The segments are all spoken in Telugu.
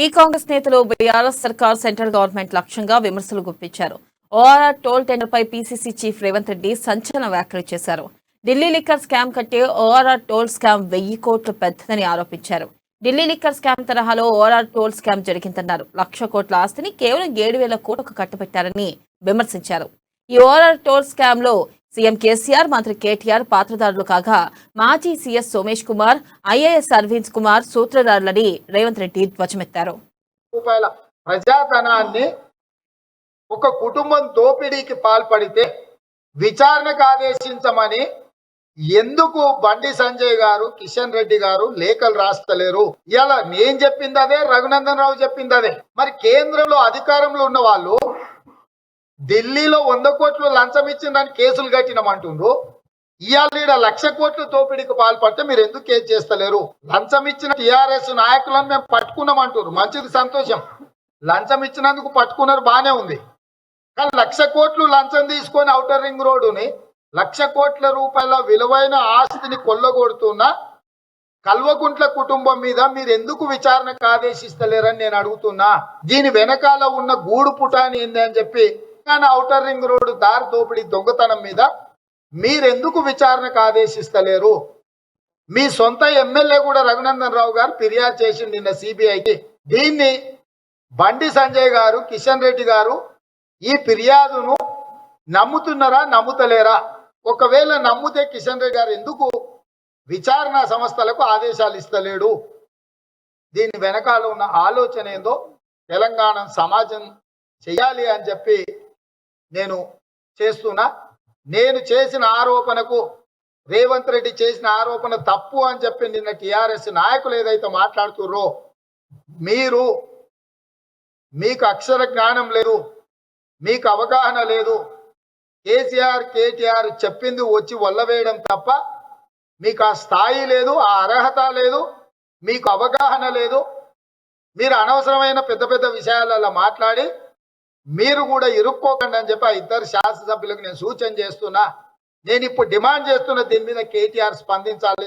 ఈ కాంగ్రెస్ నేతలు బీఆర్ఎస్ సర్కార్ సెంట్రల్ గవర్నమెంట్ లక్ష్యంగా విమర్శలు గుప్పించారు. ఓఆర్ఆర్ టోల్ టెండర్ పై పీసీసీ చీఫ్ రేవంత్ రెడ్డి సంచలన వ్యాఖ్యలు చేశారు. ఢిల్లీ లిక్కర్ స్కామ్ కంటే ఓఆర్ఆర్ టోల్ స్కామ్ 1000 కోట్లు పెద్దదని ఆరోపించారు. ఢిల్లీ లిక్కర్ స్కామ్ తరహాలో ఓఆర్ఆర్ టోల్ స్కామ్ జరిగిందన్నారు. 1,00,000 కోట్ల ఆస్తిని కేవలం 7,000 కోట్లకు కట్టబెట్టారని విమర్శించారు. ఈ ఓఆర్ఆర్ టోల్ స్కామ్ లో సీఎం కేసీఆర్, మంత్రి కేటీఆర్ పాత్రధారులు కాగా మాజీ సీఎస్ సోమేష్ కుమార్, ఐఏఎస్ అరవింద్ కుమార్ సూత్రధారులని రేవంత్ రెడ్డి ధ్వజమెత్తారు. రూపాయల ప్రజాధనాన్ని ఒక కుటుంబం దోపిడీకి పాల్పడితే విచారణకు ఆదేశించమని ఎందుకు బండి సంజయ్ గారు, కిషన్ రెడ్డి గారు లేఖలు రాస్తలేరు? ఇలా నేను చెప్పింది అదే, రఘునందన్ రావు చెప్పింది అదే. మరి కేంద్రంలో అధికారంలో ఉన్న వాళ్ళు ఢిల్లీలో 100 కోట్లు లంచం ఇచ్చిందని కేసులు కట్టినమంటుండ్రు. ఇవాళ 1,00,000 కోట్లు దోపిడీకి పాల్పడితే మీరు ఎందుకు కేసు చేస్తలేరు? లంచం ఇచ్చిన టీఆర్ఎస్ నాయకులను మేము పట్టుకున్నామంటారు, మంచిది, సంతోషం. లంచం ఇచ్చినందుకు పట్టుకున్నారు, బానే ఉంది. కానీ 1,00,000 కోట్లు లంచం తీసుకొని ఔటర్ రింగ్ రోడ్డుని 1,00,000 కోట్ల రూపాయల విలువైన ఆస్తిని కొల్లగొడుతున్న కల్వకుంట్ల కుటుంబం మీద మీరు ఎందుకు విచారణకు ఆదేశిస్తలేరని నేను అడుగుతున్నా. దీని వెనకాల ఉన్న గూడు పుటాని ఏంది అని చెప్పి ఔటర్ రింగ్ రోడ్డు దారి దోపిడీ దొంగతనం మీద మీరెందుకు విచారణకు ఆదేశిస్తలేరు? మీ సొంత ఎమ్మెల్యే కూడా రఘునందన్ రావు గారు ఫిర్యాదు చేసిండు నిన్న సిబిఐకి. దీన్ని బండి సంజయ్ గారు, కిషన్ రెడ్డి గారు ఈ ఫిర్యాదును నమ్ముతున్నారా, నమ్ముతలేరా? ఒకవేళ నమ్ముతే కిషన్ రెడ్డి గారు ఎందుకు విచారణ సంస్థలకు ఆదేశాలు ఇస్తలేడు? దీని వెనకాల ఉన్న ఆలోచన ఏందో తెలంగాణ సమాజం చేయాలి అని చెప్పి నేను చేస్తున్నా. నేను చేసిన ఆరోపణకు, రేవంత్ రెడ్డి చేసిన ఆరోపణ తప్పు అని చెప్పి నిన్న టీఆర్ఎస్ నాయకులు ఏదైతే మాట్లాడుతుర్రో, మీకు అక్షర జ్ఞానం లేదు, మీకు అవగాహన లేదు. కేసీఆర్, కేటీఆర్ చెప్పింది వచ్చి వల్లవేయడం తప్ప మీకు ఆ స్థాయి లేదు, ఆ అర్హత లేదు, మీకు అవగాహన లేదు. మీరు అనవసరమైన పెద్ద పెద్ద విషయాలలో మాట్లాడి మీరు కూడా ఇరుక్కోకండి అని చెప్పి ఆ ఇద్దరు శాసనసభ్యులకు నేను సూచన చేస్తున్నా. నేను ఇప్పుడు డిమాండ్ చేస్తున్న దీని మీద కేటీఆర్ స్పందించాలి.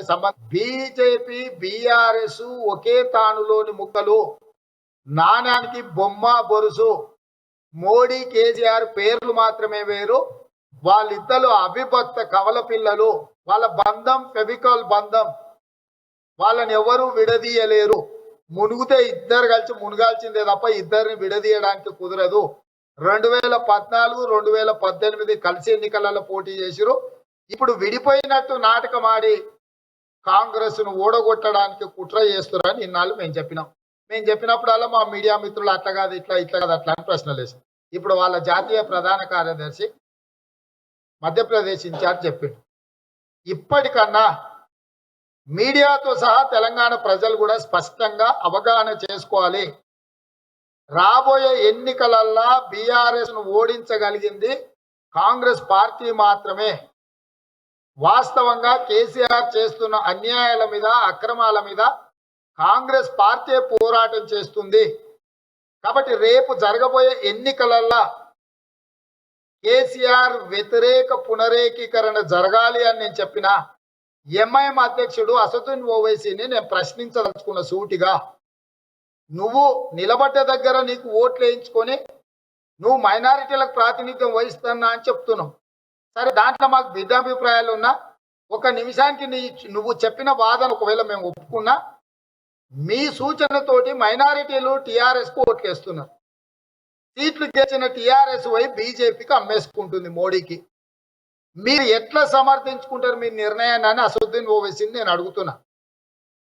బీజేపీ, బీఆర్ఎస్ ఒకే తానులోని ముక్కలు, నాణానికి బొమ్మ బొరుసు. మోడీ, కేసీఆర్ పేర్లు మాత్రమే వేరు, వాళ్ళిద్దరు అవిభక్త కవల పిల్లలు. వాళ్ళ బంధం ఫెవికాల్ బంధం, వాళ్ళని ఎవరు విడదీయలేరు. మునుగుతే ఇద్దరు కలిసి మునుగాల్సిందే తప్ప ఇద్దరిని విడదీయడానికి కుదరదు. 2014, 2018 కలిసి ఎన్నికలలో పోటీ చేసిరు. ఇప్పుడు విడిపోయినట్టు నాటకం ఆడి కాంగ్రెస్ ను ఓడగొట్టడానికి కుట్ర చేస్తున్నారని ఇన్నాళ్ళు మేము చెప్పినప్పుడల్లా మా మీడియా మిత్రులు అట్లా కాదు, ఇట్లా కాదు, అట్లా అని ప్రశ్నలు వేసారు. ఇప్పుడు వాళ్ళ జాతీయ ప్రధాన కార్యదర్శి మధ్యప్రదేశ్ ఇన్ఛార్జ్ చెప్పిండు. ఇప్పటికన్నా మీడియాతో సహా తెలంగాణ ప్రజలు కూడా స్పష్టంగా అవగాహన చేసుకోవాలి. రాబోయే ఎన్నికలల్లా బీఆర్ఎస్ ను ఓడించగలిగింది కాంగ్రెస్ పార్టీ మాత్రమే. వాస్తవంగా కేసీఆర్ చేస్తున్న అన్యాయాల మీద, అక్రమాల మీద కాంగ్రెస్ పార్టీ పోరాటం చేస్తుంది. కాబట్టి రేపు జరగబోయే ఎన్నికలల్లా కేసీఆర్ వ్యతిరేక పునరేకీకరణ జరగాలి అని నేను చెప్పిన ఎంఐఎం అధ్యక్షుడు అసదుద్దీన్ ఓవైసీని నేను ప్రశ్నించదలుచుకున్న సూటిగా, నువ్వు నిలబడ్డ దగ్గర నీకు ఓట్లు వేయించుకొని నువ్వు మైనారిటీలకు ప్రాతినిధ్యం వహిస్తున్నా అని చెప్తున్నావు. సరే, దాంట్లో మాకు భిన్నాభిప్రాయాలు ఉన్నా, ఒక నిమిషానికి నువ్వు చెప్పిన వాదన ఒకవేళ మేము ఒప్పుకున్నా, మీ సూచనతోటి మైనారిటీలు టీఆర్ఎస్కు ఓట్లేస్తున్నారు. సీట్లు గెలిచిన టీఆర్ఎస్ వై బీజేపీకి అమ్మేసుకుంటుంది, మోడీకి. మీరు ఎట్లా సమర్థించుకుంటారు మీ నిర్ణయాన్ని అని అసదుద్దీన్ ఓవైసీని నేను అడుగుతున్నా.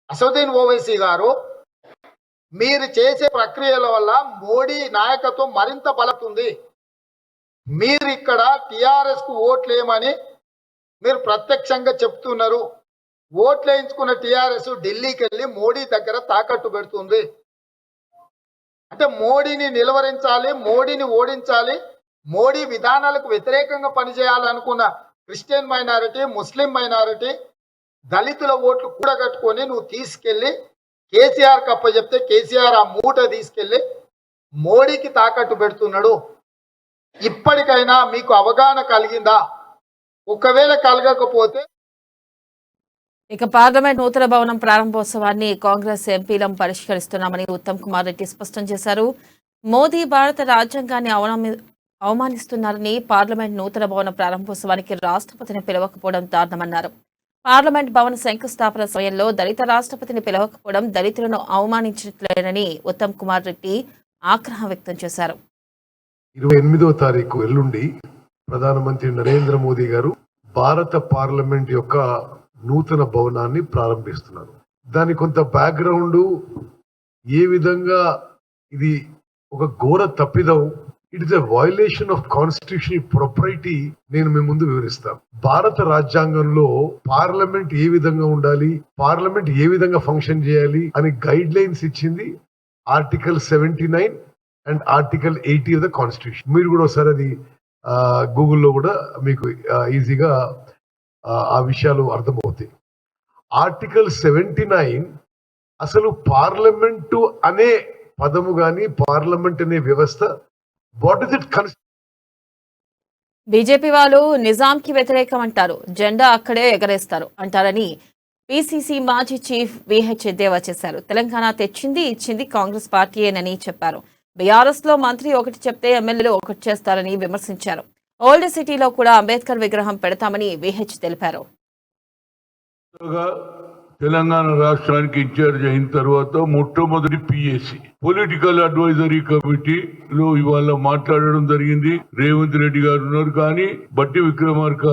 అసదుద్దీన్ ఓవైసీ గారు, మీరు చేసే ప్రక్రియల వల్ల మోడీ నాయకత్వం మరింత బలవుతుంది. మీరు ఇక్కడ టీఆర్ఎస్ కు ఓట్లేయమని మీరు ప్రత్యక్షంగా చెప్తున్నారు. ఓట్లేయించుకున్న టీఆర్ఎస్ ఢిల్లీకి వెళ్ళి మోడీ దగ్గర తాకట్టు పెడుతుంది. అంటే మోడీని నిలువరించాలి, మోడీని ఓడించాలి, మోడీ విధానాలకు వ్యతిరేకంగా పనిచేయాలనుకున్న క్రిస్టియన్ మైనారిటీ, ముస్లిం మైనారిటీ, దళితుల ఓట్లు కూడగట్టుకొని నువ్వు తీసుకెళ్లి కేసీఆర్ కప్పచెప్తే కేసీఆర్ ఆ మూట తీసుకెళ్లి మోడీకి తాకట్టు పెడుతున్నాడు. ఇప్పటికైనా మీకు అవగాహన కలిగిందా? ఒకవేళ కలగకపోతే ఇక పార్లమెంట్ నూతన భవనం ప్రారంభోత్సవాన్ని కాంగ్రెస్ ఎంపీలం పరిష్కరిస్తున్నామని ఉత్తమ్ కుమార్ రెడ్డి స్పష్టం చేశారు. మోదీ భారత రాజ్యాంగాన్ని అవమానిస్తున్నారని, పార్లమెంట్ నూతన భవన ప్రారంభోత్సవానికి రాష్ట్రపతిని పిలవకపోవడం దారుణమన్నారు. పార్లమెంట్ భవన శంకుస్థాపన సమయంలో దళిత రాష్ట్రపతిని పిలవకపోవడం దళితులను అవమానించట్లేదని ఉత్తమ్ కుమార్ రెడ్డి ఆగ్రహం వ్యక్తం చేశారు. 28వ తారీఖు ఎల్లుండి ప్రధానమంత్రి నరేంద్ర మోదీ గారు భారత పార్లమెంట్ యొక్క నూతన భవనాన్ని ప్రారంభిస్తున్నారు. దాని కొంత బ్యాక్గ్రౌండ్, ఏ విధంగా ఇది ఒక ఘోర తప్పిదం, it is a violation of constitution propriety నేను మీ ముందు వివరిస్తాను. భారత రాజ్యాంగంలో పార్లమెంట్ ఏ విధంగా ఉండాలి, పార్లమెంట్ ఏ విధంగా ఫంక్షన్ చేయాలి అని గైడ్ లైన్స్ ఇచ్చింది article 79 and article 80 of the constitution. మీరు కూడా ఒకసారి అది గూగుల్లో కూడా మీకు ఈజీగా ఆ విషయాలు అర్థమవుతాయి. ఆర్టికల్ 79 అసలు పార్లమెంటు అనే పదము గాని, పార్లమెంట్ అనే వ్యవస్థ, వాట్ ఇస్ ఇట్? బీజేపీ వాళ్ళు నిజాంకి వ్యతిరేకం అంటారు, జెండా అక్కడే ఎగరేస్తారు అంటారని పీసీసీ మాజీ చీఫ్ విహెచ్ ఎద్దేవా చేశారు. తెలంగాణ తెచ్చింది ఇచ్చింది కాంగ్రెస్ పార్టీయేనని చెప్పారు. బీఆర్ఎస్ లో మంత్రి ఒకటి చెప్తే ఎమ్మెల్యేలు ఒకటి చేస్తారని విమర్శించారు. ఓల్డ్ సిటీలో కూడా అంబేద్కర్ విగ్రహం పెడతామని విహెచ్ తెలిపారు. తెలంగాణ రాష్ట్రానికి ఇన్ఛార్జ్ అయిన తర్వాత మొట్టమొదటి పిఎస్సి పొలిటికల్ అడ్వైజరీ కమిటీలో ఇవాళ మాట్లాడడం జరిగింది. రేవంత్ రెడ్డి గారు ఉన్నారు, కానీ బట్టి విక్రమార్క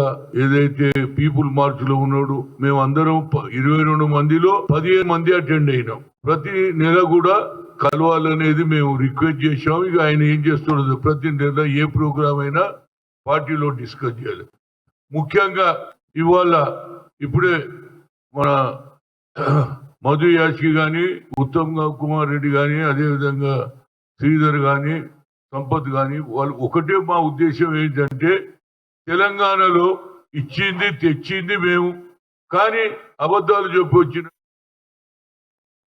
ఏదైతే పీపుల్ మార్చ్ లో ఉన్నాడు, మేము అందరం 22 మందిలో 15 మంది అటెండ్ అయినాం. ప్రతి నెల కూడా కలవాలనేది మేము రిక్వెస్ట్ చేశాం. ఇక ఆయన ఏం చేస్తున్నది, ప్రతి నెల ఏ ప్రోగ్రామ్ అయినా పార్టీలో డిస్కస్ చేయాలి. ముఖ్యంగా ఇవాళ ఇప్పుడే మన మధు యాష్కి కానీ, ఉత్తమ్ కుమార్ రెడ్డి కానీ, అదేవిధంగా శ్రీధర్ కానీ, సంపత్ కానీ, వాళ్ళు ఒకటే మా ఉద్దేశం ఏంటంటే తెలంగాణలో ఇచ్చింది తెచ్చింది మేము, కానీ అబద్ధాలు చెప్పి వచ్చిన.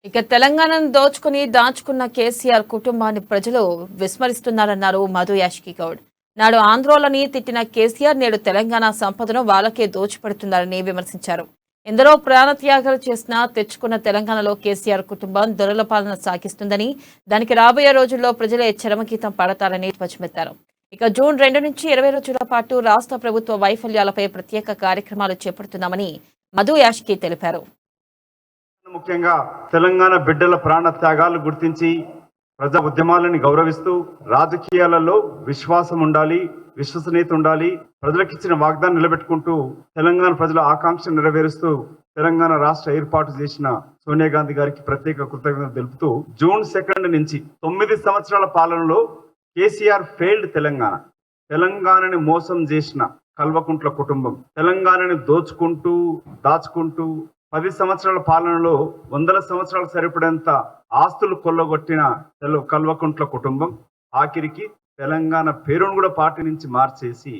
ఇక తెలంగాణను దోచుకుని దాచుకున్న కేసీఆర్ కుటుంబాన్ని ప్రజలు విస్మరిస్తున్నారన్నారు మధు యాష్కి గౌడ్. నాడు ఆంధ్రోలని తిట్టిన కేసీఆర్ నేడు తెలంగాణ సంపదను వాళ్ళకే దోచిపెడుతున్నారని విమర్శించారు. ఎందరో ప్రాణత్యాగాలు చేసినా తెచ్చుకున్న తెలంగాణలో కేసీఆర్ కుటుంబం దొరల పాలన సాగిస్తుందని, దానికి రాబోయే రోజుల్లో ప్రజలే చరమగీతం పాడతారని ధ్వజమెత్తారు. ఇక జూన్ 2 నుంచి 20 రోజుల పాటు రాష్ట్ర ప్రభుత్వ వైఫల్యాలపై ప్రత్యేక కార్యక్రమాలు చేపడుతున్నామని మధు యాష్కి తెలిపారు. ముఖ్యంగా తెలంగాణ బిడ్డల ప్రాణ త్యాగాలు గుర్తించి ప్రజా ఉద్యమాలను గౌరవిస్తూ రాజకీయాలలో విశ్వాసం ఉండాలి, విశ్వసనీయత ఉండాలి, ప్రజలకు ఇచ్చిన వాగ్దానం నిలబెట్టుకుంటూ తెలంగాణ ప్రజల ఆకాంక్ష నెరవేరుస్తూ తెలంగాణ రాష్ట్ర ఏర్పాటు చేసిన సోనియా గాంధీ గారికి ప్రత్యేక కృతజ్ఞతలు తెలుపుతూ జూన్ 2 నుంచి 9 సంవత్సరాల పాలనలో కేసీఆర్ ఫెయిల్డ్ తెలంగాణని మోసం చేసిన కల్వకుంట్ల కుటుంబం, తెలంగాణని దోచుకుంటూ దాచుకుంటూ 10 సంవత్సరాల పాలనలో 100 సంవత్సరాలు సరిపడేంత ఆస్తులు కొల్లగొట్టిన కల్వకుంట్ల కుటుంబం ఆఖరికి తెలంగాణ పేరును కూడా పార్టీ నుంచి మార్చేసి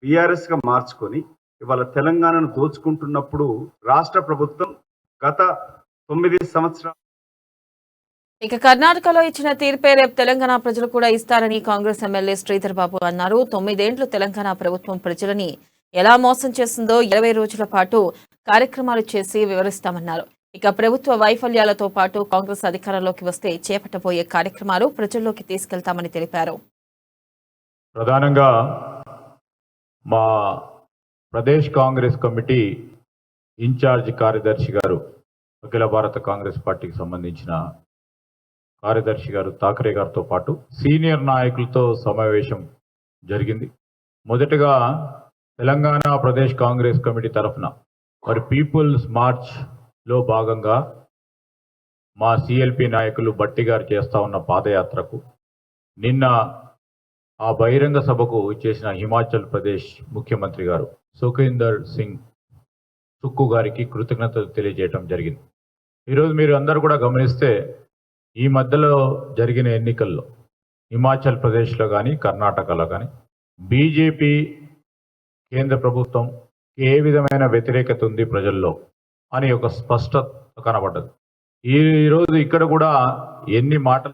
బీఆర్ఎస్ గా మార్చుకొని ఇవాళ తెలంగాణను దోచుకుంటున్నప్పుడు రాష్ట్ర ప్రభుత్వం గత 9 సంవత్సరాలు. ఇక కర్ణాటకలో ఇచ్చిన తీర్పే రేపు తెలంగాణ ప్రజలు కూడా ఇస్తారని కాంగ్రెస్ ఎమ్మెల్యే శ్రీధర్ బాబు అన్నారు. 9 ఏళ్లు తెలంగాణ ప్రభుత్వం ప్రజలని ఎలా మోసం చేస్తుందో 20 రోజుల పాటు కార్యక్రమాలు చేసి వివరిస్తామన్నారు. ఇక ప్రభుత్వ వైఫల్యాలతో పాటు కాంగ్రెస్ అధికారంలోకి వస్తే చేపట్టబోయే కార్యక్రమాలు ప్రజల్లోకి తీసుకెళ్తామని తెలిపారు. ప్రధానంగా మా ప్రదేశ్ కాంగ్రెస్ కమిటీ ఇన్ఛార్జ్ కార్యదర్శి గారు, అఖిల భారత కాంగ్రెస్ పార్టీకి సంబంధించిన కార్యదర్శి గారు థాకరే గారితో పాటు సీనియర్ నాయకులతో సమావేశం జరిగింది. మొదటగా తెలంగాణ ప్రదేశ్ కాంగ్రెస్ కమిటీ తరఫున మరి పీపుల్స్ మార్చ్లో భాగంగా మా సిఎల్పి నాయకులు బట్టి గారు చేస్తూ ఉన్న పాదయాత్రకు నిన్న ఆ బహిరంగ సభకు చేసిన హిమాచల్ ప్రదేశ్ ముఖ్యమంత్రి గారు సుఖేందర్ సింగ్ సుక్కు గారికి కృతజ్ఞతలు తెలియజేయడం జరిగింది. ఈరోజు మీరు అందరూ కూడా గమనిస్తే ఈ మధ్యలో జరిగిన ఎన్నికల్లో హిమాచల్ ప్రదేశ్లో కానీ కర్ణాటకలో కానీ బీజేపీ కేంద్ర ప్రభుత్వం ఏ విధమైన వ్యతిరేకత ఉంది ప్రజల్లో అని ఒక స్పష్టత కనబడ్డది. ఈరోజు ఇక్కడ కూడా ఎన్ని మాటలు